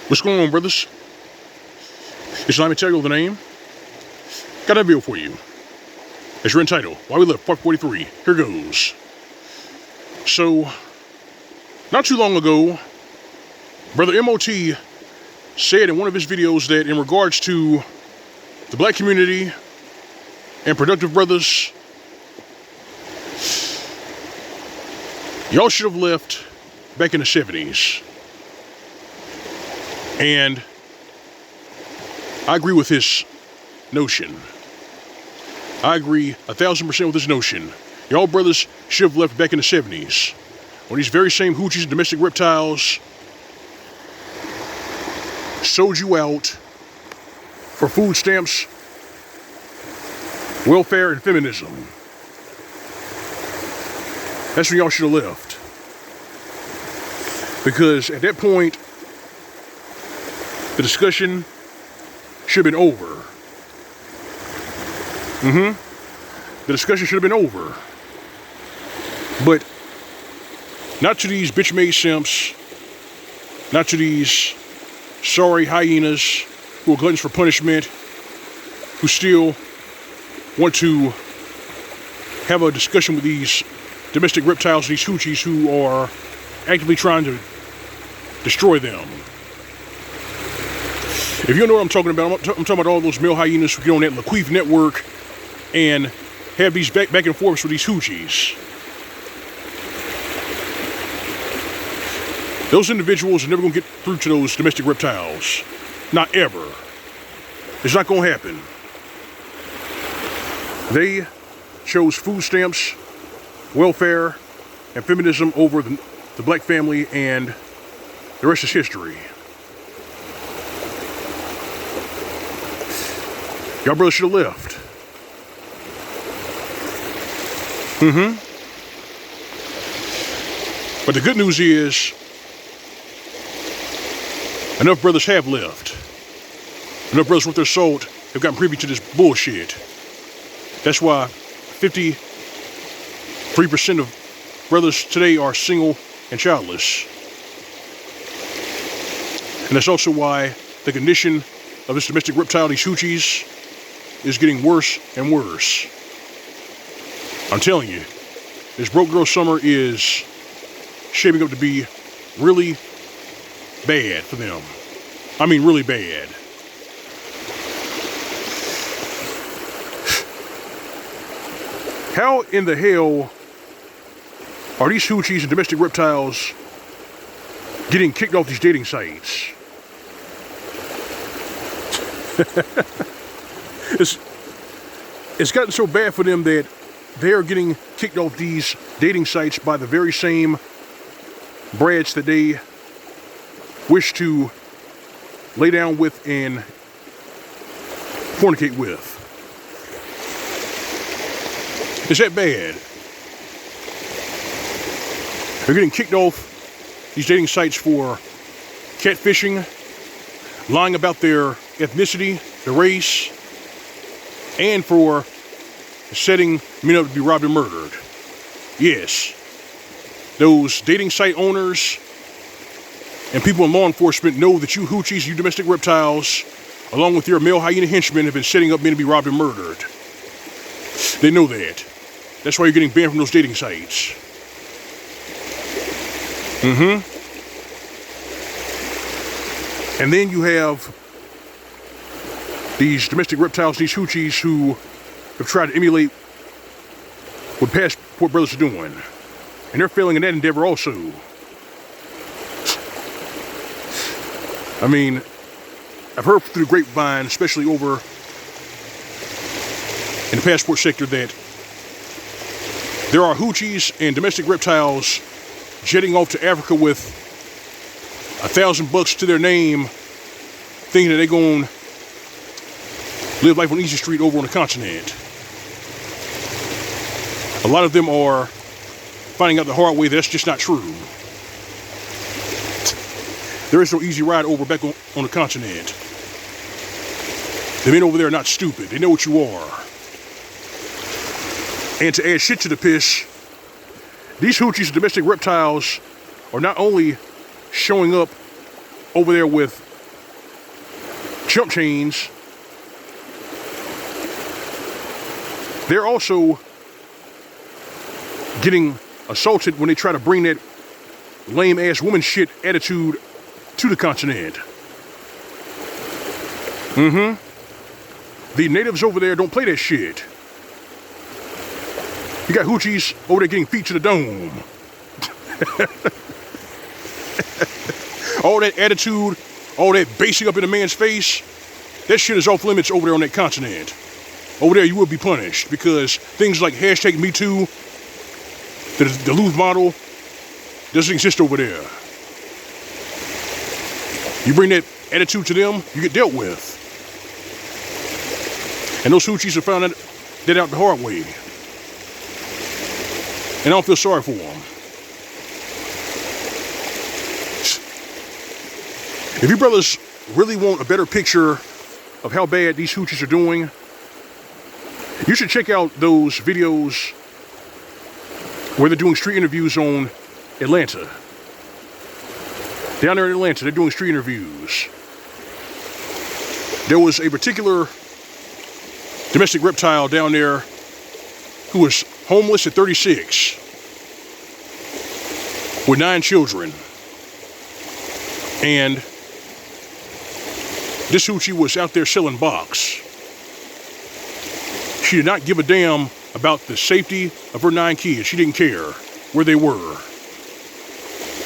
What's going on, brothers? It's Let me tell you the name. Got a video for you. As you're entitled, Why We Live, Part 43. Here goes. So, not too long ago, Brother MOT said in one of his videos that in regards to the black community and productive brothers, y'all should have left back in the 70s. And I agree with his notion. I agree 1,000% with this notion. Y'all brothers should have left back in the 70s when these very same hoochies and domestic reptiles sold you out for food stamps, welfare, and feminism. That's when y'all should have left. Because at that point, the discussion should have been over. The discussion should have been over. But not to these bitch-made simps, not to these sorry hyenas who are gluttons for punishment, who still want to have a discussion with these domestic reptiles, these hoochies who are actively trying to destroy them. If you don't know what I'm talking about, I'm talking about all those male hyenas who get on that Laqueef network and have these back and forths with these hoochies. Those individuals are never going to get through to those domestic reptiles. Not ever. It's not going to happen. They chose food stamps, welfare, and feminism over the black family, and the rest is history. Y'all brothers should have left. But the good news is, enough brothers have left. Enough brothers worth their salt have gotten privy to this bullshit. That's why 53% of brothers today are single and childless. And that's also why the condition of this domestic reptile, these hoochies, is getting worse and worse. I'm telling you, this broke girl summer is shaping up to be really bad for them. I mean, really bad. How in the hell are these hoochies and domestic reptiles getting kicked off these dating sites? It's gotten so bad for them that they are getting kicked off these dating sites by the very same brads that they wish to lay down with and fornicate with. It's that bad. They're getting kicked off these dating sites for catfishing, lying about their ethnicity, their race, and for setting men up to be robbed and murdered. Yes, those dating site owners and people in law enforcement know that you hoochies, you domestic reptiles, along with your male hyena henchmen, have been setting up men to be robbed and murdered. They know that. That's why you're getting banned from those dating sites. And then you have these domestic reptiles, these hoochies who have tried to emulate what passport brothers are doing. And they're failing in that endeavor also. I mean, I've heard through the grapevine, especially over in the passport sector, that there are hoochies and domestic reptiles jetting off to Africa with $1,000 to their name, thinking that they're going to live life on Easy Street over on the continent. A lot of them are finding out the hard way that that's just not true. There is no easy ride over back on the continent. The men over there are not stupid. They know what you are. And to add shit to the piss, these hoochies and domestic reptiles are not only showing up over there with chump chains, they're also getting assaulted when they try to bring that lame ass woman shit attitude to the continent. The natives over there don't play that shit. You got hoochies over there getting feet to the dome. All that attitude, all that basing up in a man's face, that shit is off limits over there on that continent. Over there you will be punished because things like #MeToo, the L.O.M model, doesn't exist over there. You bring that attitude to them, you get dealt with. And those hoochies have found that out the hard way. And I don't feel sorry for them. If you brothers really want a better picture of how bad these hoochies are doing, you should check out those videos where they're doing street interviews on Atlanta. Down there in Atlanta, they're doing street interviews. There was a particular domestic reptile down there who was homeless at 36 with 9 children. And this hoochie was out there selling box. She did not give a damn about the safety of her 9 kids. She didn't care where they were.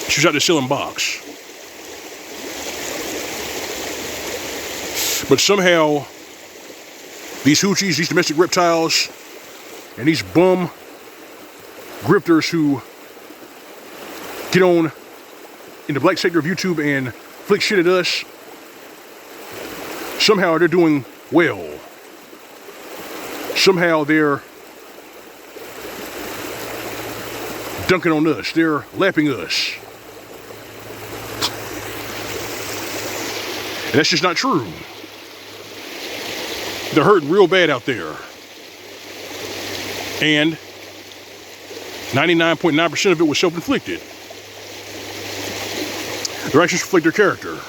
She was out there selling box. But somehow, these hoochies, these domestic reptiles, and these bum grifters who get on in the black sector of YouTube and flick shit at us, somehow they're doing well. Somehow they're dunking on us. They're lapping us. And that's just not true. They're hurting real bad out there. And 99.9% of it was self-inflicted. Their actions reflect their character.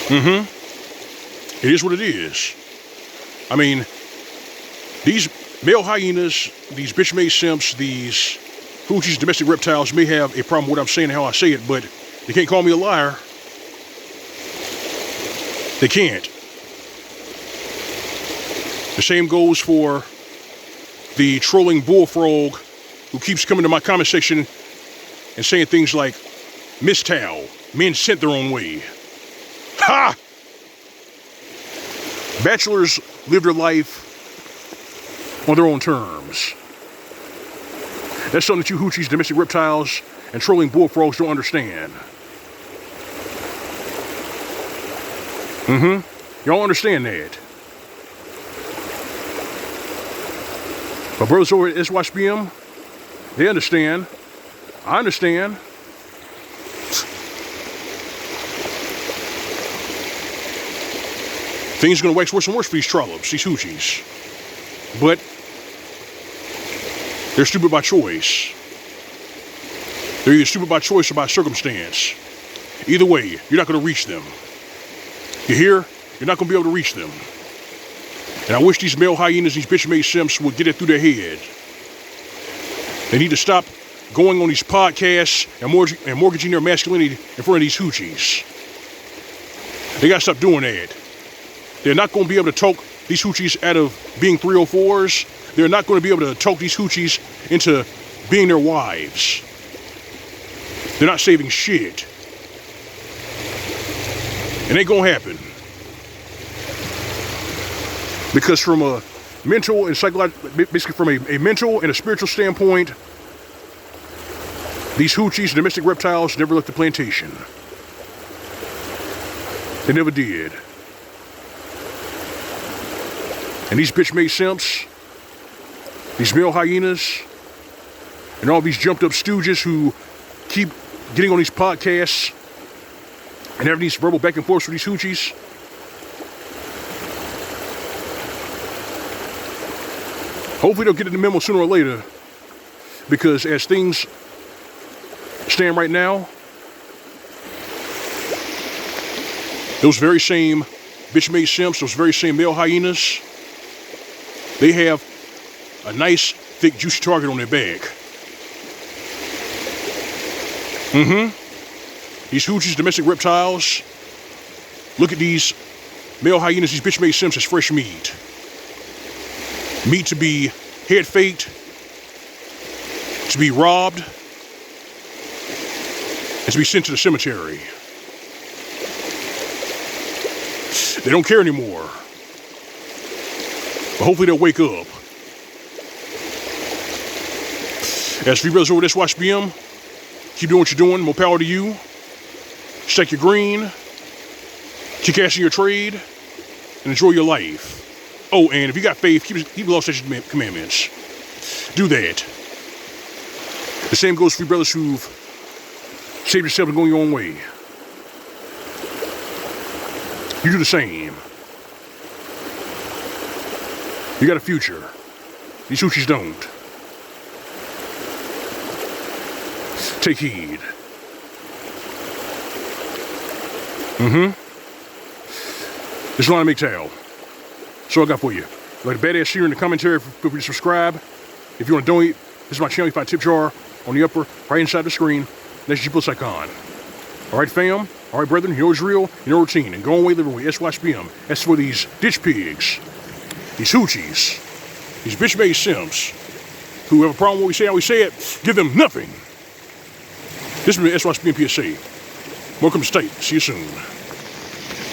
It is what it is. I mean, these male hyenas, these bitch-made simps, these hoochies, domestic reptiles may have a problem with what I'm saying and how I say it, but they can't call me a liar. They can't. The same goes for the trolling bullfrog who keeps coming to my comment section and saying things like, "Miss Tao, men sent their own way." Ha! Bachelors live their life on their own terms. That's something that you hoochies, domestic reptiles, and trolling bullfrogs don't understand. Y'all understand that. But brothers over at SYSBM, they understand. I understand. Things are going to wax worse and worse for these trollops, these hoochies. But they're stupid by choice. They're either stupid by choice or by circumstance. Either way, you're not going to reach them. You hear? You're not going to be able to reach them. And I wish these male hyenas, these bitch-made simps would get it through their head. They need to stop going on these podcasts and mortgaging their masculinity in front of these hoochies. They got to stop doing that. They're not going to be able to talk these hoochies out of being 304s. They're not going to be able to talk these hoochies into being their wives. They're not saving shit. It ain't gonna happen. Because from a mental and psychological, basically from a mental and a spiritual standpoint, these hoochies, domestic reptiles, never left the plantation. They never did. And these bitch-made simps, these male hyenas, and all these jumped up stooges who keep getting on these podcasts and having these verbal back and forths with these hoochies, hopefully they'll get the memo sooner or later, because as things stand right now, Those very same bitch-made simps, those very same male hyenas, they have a nice, thick, juicy target on their back. These hoochies, domestic reptiles, look at these male hyenas, these bitch-made simps as fresh meat. Meat to be head faked, to be robbed, and to be sent to the cemetery. They don't care anymore. But hopefully they'll wake up. As for you brothers over at SYSBM, keep doing what you're doing. More power to you. Stack your green. Keep casting your trade. And enjoy your life. Oh, and if you got faith, keep the law, statutes, and commandments. Do that. The same goes for you brothers who've saved yourself and going your own way. You do the same. You got a future. These hoochies don't. Take heed. This is L.O.M. So I got for you. Like a badass here in the commentary, feel free to subscribe. If you want to donate, this is my channel. You find a tip jar on the upper right hand side of the screen. Next to your icon. Alright fam, alright brethren, you know it's real, you know routine, and go on way living with SYSBM. That's for these ditch pigs, these hoochies, these bitch-made simps, who have a problem with what we say, how we say it, give them nothing. This has been SYSBM PSA. Welcome to state. See you soon.